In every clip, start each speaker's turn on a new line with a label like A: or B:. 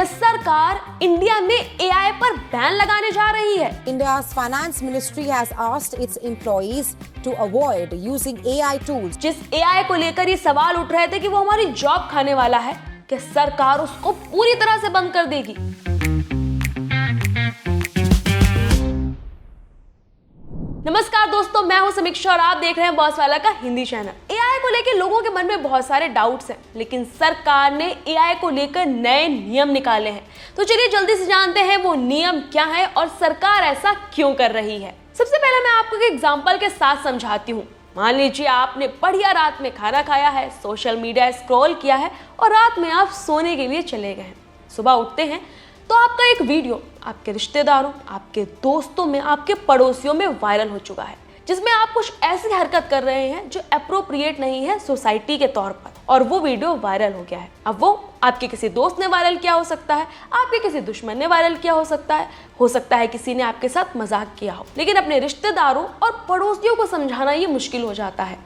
A: कि सरकार इंडिया में एआई पर बैन लगाने जा रही है।
B: India's finance ministry has asked its employees to avoid using AI tools.
A: जिस एआई को लेकर ये सवाल उठ रहे थे कि वो हमारी जॉब खाने वाला है, कि सरकार उसको पूरी तरह से बंद कर देगी। नमस्कार दोस्तों, मैं हूं समीक्षा और आप देख रहे हैं बॉस वाला का हिंदी चैनल। एआई को लेकर लोगों के मन में बहुत सारे डाउट्स हैं, लेकिन सरकार ने एआई को लेकर नए नियम निकाले हैं। तो चलिए जल्दी से जानते हैं वो नियम क्या है और सरकार ऐसा क्यों कर रही है। सबसे पहले मैं आपको एक एग्जांपल के साथ समझाती हूँ। मान लीजिए आपने बढ़िया रात में खाना खाया है, सोशल मीडिया स्क्रॉल किया है और रात में आप सोने के लिए चले गए हैं। सुबह उठते हैं तो आपका एक वीडियो आपके रिश्तेदारों, आपके दोस्तों में, आपके पड़ोसियों में वायरल हो चुका है, जिसमें आप कुछ ऐसी हरकत कर रहे हैं जो एप्रोप्रिएट नहीं है सोसाइटी के तौर पर, और वो वीडियो वायरल हो गया है। अब वो आपके किसी दोस्त ने वायरल किया हो सकता है, आपके किसी दुश्मन ने वायरल किया हो सकता है किसी ने आपके साथ मजाक किया हो, लेकिन अपने रिश्तेदारों और पड़ोसियों को समझाना ये मुश्किल हो जाता है,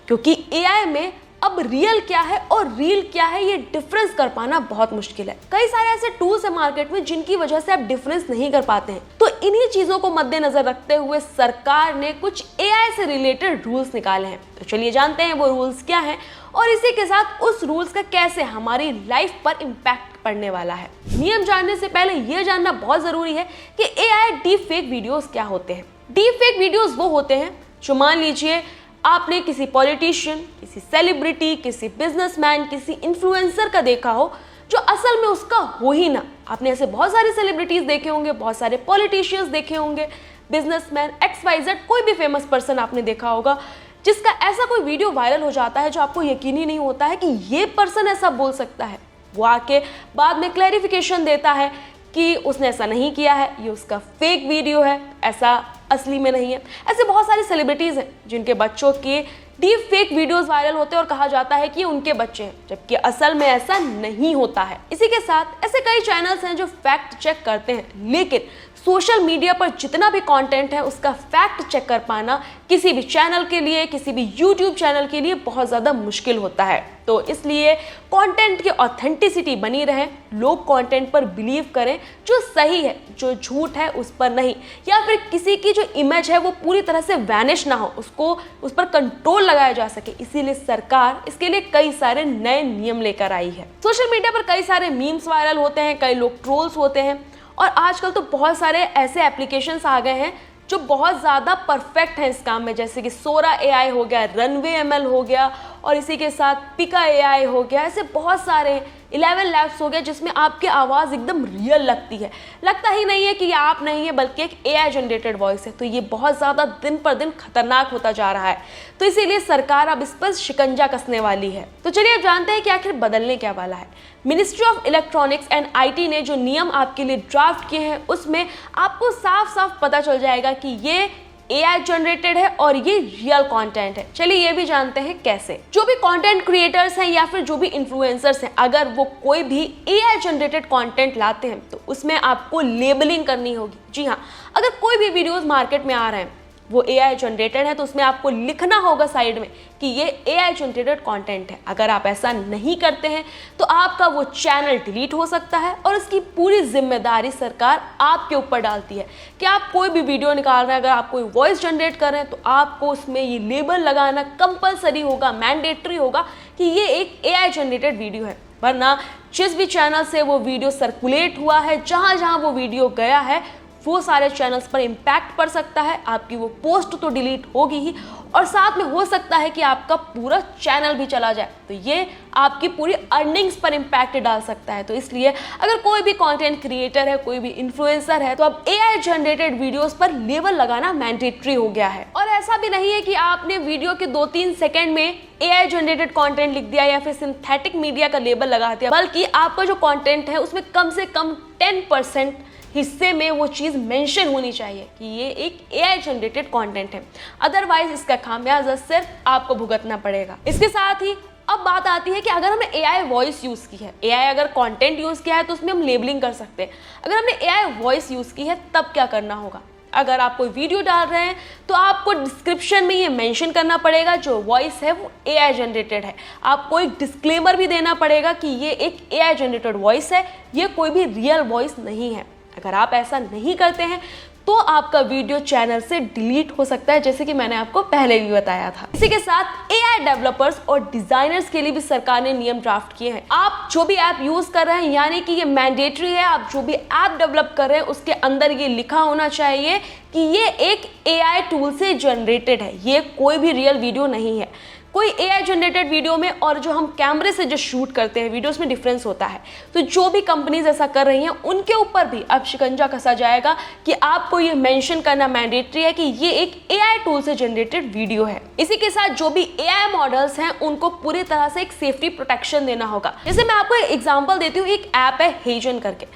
A: क्योंकि एआई में अब रियल क्या है और रील क्या है ये डिफरेंस कर पाना बहुत मुश्किल है। कई सारे ऐसे टूल्स है मार्केट में जिनकी वजह से आप डिफरेंस नहीं कर पाते हैं। तो इन्हीं चीजों को मद्देनजर रखते हुए सरकार ने कुछ एआई से रिलेटेड रूल्स निकाले हैं। तो चलिए जानते हैं वो रूल्स क्या हैं और इसी के साथ उस रूल्स का कैसे हमारी लाइफ पर इम्पैक्ट पड़ने वाला है। नियम जानने से पहले यह जानना बहुत जरूरी है कि एआई डीप फेक वीडियोस क्या होते हैं। डीप फेक वीडियोस वो होते हैं जो मान लीजिए आपने किसी पॉलिटिशियन, किसी सेलिब्रिटी, किसी बिजनेसमैन, किसी इन्फ्लुएंसर का देखा हो जो असल में उसका हो ही ना। आपने ऐसे बहुत सारे सेलिब्रिटीज देखे होंगे, बहुत सारे पॉलिटिशियंस देखे होंगे, बिजनेसमैन, XYZ, कोई भी फेमस पर्सन आपने देखा होगा जिसका ऐसा कोई वीडियो वायरल हो जाता है जो आपको यकीन ही नहीं होता है कि ये पर्सन ऐसा बोल सकता है। वो आके बाद में क्लैरिफिकेशन देता है कि उसने ऐसा नहीं किया है, ये उसका फेक वीडियो है, ऐसा असली में नहीं है। ऐसे बहुत सारी सेलिब्रिटीज हैं जिनके बच्चों के डीप फेक वीडियोस वायरल होते हैं और कहा जाता है कि ये उनके बच्चे हैं, जबकि असल में ऐसा नहीं होता है। इसी के साथ ऐसे कई चैनल्स हैं जो फैक्ट चेक करते हैं, लेकिन सोशल मीडिया पर जितना भी कंटेंट है उसका फैक्ट चेक कर पाना किसी भी चैनल के लिए, किसी भी यूट्यूब चैनल के लिए बहुत ज़्यादा मुश्किल होता है। तो इसलिए कंटेंट की ऑथेंटिसिटी बनी रहे, लोग कंटेंट पर बिलीव करें जो सही है, जो झूठ है उस पर नहीं, या फिर किसी की जो इमेज है वो पूरी तरह से वैनिश ना हो, उस पर कंट्रोल लगाया जा सके। इसीलिए सरकार इसके लिए कई सारे नए नियम लेकर आई है। सोशल मीडिया पर कई सारे मीम्स वायरल होते हैं, कई लोग ट्रोल्स होते हैं, और आजकल तो बहुत सारे ऐसे एप्लीकेशंस आ गए हैं जो बहुत ज़्यादा परफेक्ट हैं इस काम में, जैसे कि सोरा AI हो गया, रनवे ML हो गया, और इसी के साथ पिका AI हो गया। ऐसे बहुत सारे 11 लैब्स हो गया जिसमें आपकी आवाज़ एकदम रियल लगती है, लगता ही नहीं है कि ये आप नहीं है बल्कि एक AI जनरेटेड वॉइस है। तो ये बहुत ज़्यादा दिन पर दिन खतरनाक होता जा रहा है, तो इसीलिए सरकार अब इस पर शिकंजा कसने वाली है। तो चलिए अब जानते हैं कि आखिर बदलने क्या वाला है। Ministry of electronics and IT ने जो नियम आपके लिए ड्राफ्ट किए हैं उसमें आपको साफ साफ पता चल जाएगा कि ये AI जनरेटेड है और ये रियल कंटेंट है। चलिए ये भी जानते हैं कैसे। जो भी कंटेंट क्रिएटर्स हैं या फिर जो भी इन्फ्लुएंसर्स हैं, अगर वो कोई भी AI जनरेटेड कंटेंट लाते हैं तो उसमें आपको लेबलिंग करनी होगी। जी हाँ, अगर कोई भी वीडियोस मार्केट में आ रहे हैं वो AI जनरेटेड है तो उसमें आपको लिखना होगा साइड में कि ये AI जनरेटेड कंटेंट है। अगर आप ऐसा नहीं करते हैं तो आपका वो चैनल डिलीट हो सकता है और इसकी पूरी जिम्मेदारी सरकार आपके ऊपर डालती है कि आप कोई भी वीडियो निकाल रहे हैं, अगर आप कोई वॉइस जनरेट कर रहे हैं तो आपको उसमें ये लेबल लगाना कंपलसरी होगा, मैंडेटरी होगा कि ये एक AI जनरेटेड वीडियो है। वरना जिस भी चैनल से वो वीडियो सर्कुलेट हुआ है, जहाँ जहाँ वो वीडियो गया है, वो सारे चैनल्स पर इम्पैक्ट पड़ सकता है। आपकी वो पोस्ट तो डिलीट होगी ही, और साथ में हो सकता है कि आपका पूरा चैनल भी चला जाए। तो ये आपकी पूरी अर्निंग्स पर इम्पैक्ट डाल सकता है। तो इसलिए अगर कोई भी कंटेंट क्रिएटर है, कोई भी इन्फ्लुएंसर है, तो अब AI जनरेटेड वीडियोस पर लेबल लगाना मैंडेटरी हो गया है। और ऐसा भी नहीं है कि आपने वीडियो के 2-3 सेकेंड में AI जनरेटेड कंटेंट लिख दिया या फिर सिंथेटिक मीडिया का लेबल लगा दिया, बल्कि आपका जो कंटेंट है उसमें कम से कम 10% हिस्से में वो चीज़ मेंशन होनी चाहिए कि ये एक AI जनरेटेड कंटेंट है, अदरवाइज इसका खामियाजा सिर्फ आपको भुगतना पड़ेगा। इसके साथ ही अब बात आती है कि अगर हमने AI वॉइस यूज़ की है, AI अगर कंटेंट यूज़ किया है तो उसमें हम लेबलिंग कर सकते हैं। अगर हमने AI वॉइस यूज़ की है तब क्या करना होगा। अगर आप कोई वीडियो डाल रहे हैं तो आपको डिस्क्रिप्शन में ये मेंशन करना पड़ेगा जो वॉइस है वो AI जनरेटेड है। आपको एक डिस्क्लेमर भी देना पड़ेगा कि ये एक AI जनरेटेड वॉइस है, ये कोई भी रियल वॉइस नहीं है। अगर आप ऐसा नहीं करते हैं तो आपका वीडियो चैनल से डिलीट हो सकता है, जैसे कि मैंने आपको पहले भी बताया था। इसी के साथ AI डेवलपर्स और डिजाइनर्स के लिए भी सरकार ने नियम ड्राफ्ट किए हैं। आप जो भी ऐप यूज कर रहे हैं, यानी कि ये मैंडेटरी है, आप जो भी ऐप डेवलप कर रहे हैं उसके अंदर ये लिखा होना चाहिए कि ये एक AI टूल से जनरेटेड है, ये कोई भी रियल वीडियो नहीं है। कोई AI जनरेटेड वीडियो में और जो हम कैमरे से जो शूट करते हैं वीडियोस में डिफरेंस होता है। तो जो भी कंपनीज ऐसा कर रही हैं उनके ऊपर भी अब शिकंजा कसा जाएगा कि आपको ये मेंशन करना मैंडेटरी है कि ये एक AI टूल से जनरेटेड वीडियो है। इसी के साथ जो भी AI मॉडल्स हैं उनको पूरी तरह से एक सेफ्टी प्रोटेक्शन देना होगा। जैसे मैं आपको एक एग्जाम्पल देती हूँ, एक ऐप है हेजन करके।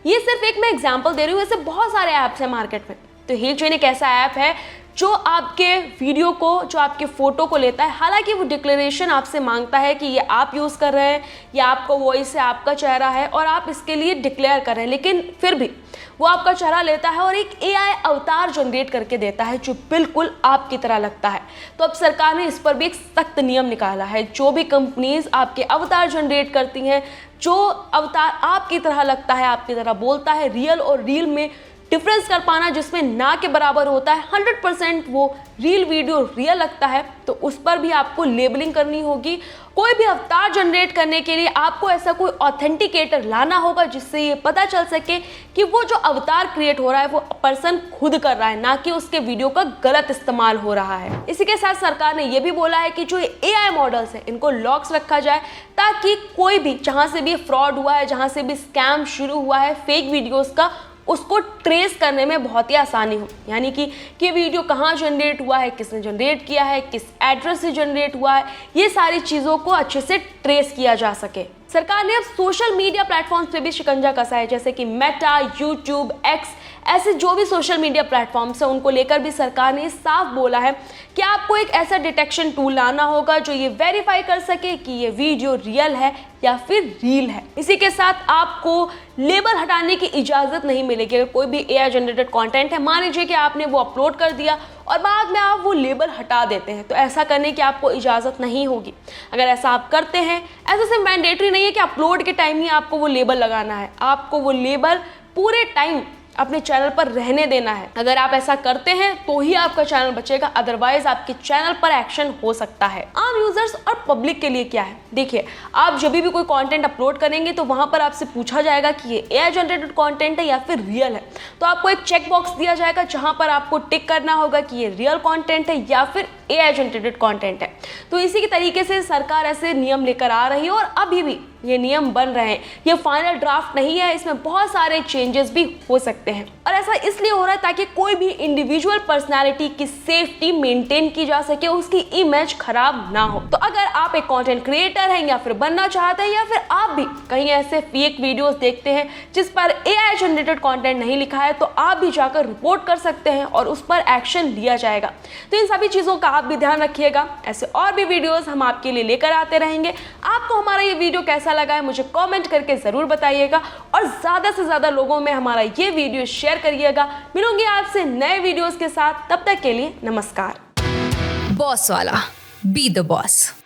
A: ये सिर्फ एक मैं एग्जाम्पल दे रही हूँ, ऐसे बहुत सारे ऐप्स हैं मार्केट में। तो हेजन एक ऐसा ऐप है जो आपके वीडियो को, जो आपके फोटो को लेता है। हालांकि वो डिक्लेरेशन आपसे मांगता है कि ये आप यूज़ कर रहे हैं, या आपका वॉइस है, आपका चेहरा है और आप इसके लिए डिक्लेयर कर रहे हैं, लेकिन फिर भी वो आपका चेहरा लेता है और एक AI अवतार जनरेट करके देता है जो बिल्कुल आपकी तरह लगता है। तो अब सरकार ने इस पर भी एक सख्त नियम निकाला है। जो भी कंपनीज आपके अवतार जनरेट करती हैं, जो अवतार आपकी तरह लगता है, आपकी तरह बोलता है, रियल और रील में डिफरेंस कर पाना जिसमें ना के बराबर होता है, 100% वो रील वीडियो रियल लगता है, तो उस पर भी आपको लेबलिंग करनी होगी। कोई भी अवतार जनरेट करने के लिए आपको ऐसा कोई ऑथेंटिकेटर लाना होगा जिससे ये पता चल सके कि वो जो अवतार क्रिएट हो रहा है वो पर्सन खुद कर रहा है, ना कि उसके वीडियो का गलत इस्तेमाल हो रहा है। इसी के साथ सरकार ने ये भी बोला है कि जो AI मॉडल्स हैं इनको लॉक्स रखा जाए, ताकि कोई भी जहाँ से भी फ्रॉड हुआ है, जहाँ से भी स्कैम शुरू हुआ है फेक वीडियोज़ का, उसको ट्रेस करने में बहुत ही आसानी हो। यानी कि वीडियो कहाँ जनरेट हुआ है, किसने जनरेट किया है, किस एड्रेस से जनरेट हुआ है, ये सारी चीज़ों को अच्छे से ट्रेस किया जा सके। सरकार ने अब सोशल मीडिया प्लेटफॉर्म्स पे भी शिकंजा कसा है, जैसे कि मेटा, यूट्यूब, एक्स, ऐसे जो भी सोशल मीडिया प्लेटफॉर्म्स हैं उनको लेकर भी सरकार ने साफ बोला है कि आपको एक ऐसा डिटेक्शन टूल लाना होगा जो ये वेरीफाई कर सके कि ये वीडियो रियल है या फिर रील है। इसी के साथ आपको लेबल हटाने की इजाज़त नहीं मिलेगी। अगर कोई भी AI जनरेटेड कंटेंट है, मान लीजिए कि आपने वो अपलोड कर दिया और बाद में आप वो लेबल हटा देते हैं, तो ऐसा करने की आपको इजाज़त नहीं होगी। अगर ऐसा आप करते हैं, ऐसा सिर्फ मैंडेटरी नहीं है कि अपलोड के टाइम ही आपको वो लेबल लगाना है, आपको वो लेबल पूरे टाइम अपने चैनल पर रहने देना है। अगर आप ऐसा करते हैं तो ही आपका चैनल बचेगा, अदरवाइज आपके चैनल पर एक्शन हो सकता है। आम यूजर्स और पब्लिक के लिए क्या है, देखिए, आप जब भी कोई कंटेंट अपलोड करेंगे तो वहां पर आपसे पूछा जाएगा कि ये AI जनरेटेड कंटेंट है या फिर रियल है। तो आपको एक चेक बॉक्स दिया जाएगा जहां पर आपको टिक करना होगा कि ये रियल कंटेंट है या फिर AI जनरेटेड कंटेंट है। तो इसी के तरीके से सरकार ऐसे नियम लेकर आ रही है और अभी भी ये नियम बन रहे हैं। ये फाइनल ड्राफ्ट नहीं है, इसमें बहुत सारे चेंजेस भी हो सकते हैं और ऐसा इसलिए हो रहा है ताकि कोई भी इंडिविजुअल पर्सनालिटी की सेफ्टी मेंटेन की जा सके, उसकी इमेज खराब ना हो। तो अगर आप एक कंटेंट क्रिएटर हैं या फिर बनना चाहते हैं, या फिर आप भी कहीं ऐसे फेक वीडियोस देखते हैं जिस पर AI जनरेटेड कंटेंट नहीं लिखा है, तो आप भी जाकर रिपोर्ट कर सकते हैं और उस पर एक्शन लिया जाएगा। तो इन सभी चीज़ों का आप भी ध्यान रखिएगा। ऐसे और भी वीडियोस हम आपके लिए लेकर आते रहेंगे। आपको हमारा ये वीडियो कैसा लगा है मुझे कमेंट करके जरूर बताइएगा और ज्यादा से ज्यादा लोगों में हमारा ये वीडियो शेयर करिएगा। मिलूंगी आपसे नए वीडियोस के साथ, तब तक के लिए नमस्कार।
C: बॉस वाला, बी द बॉस।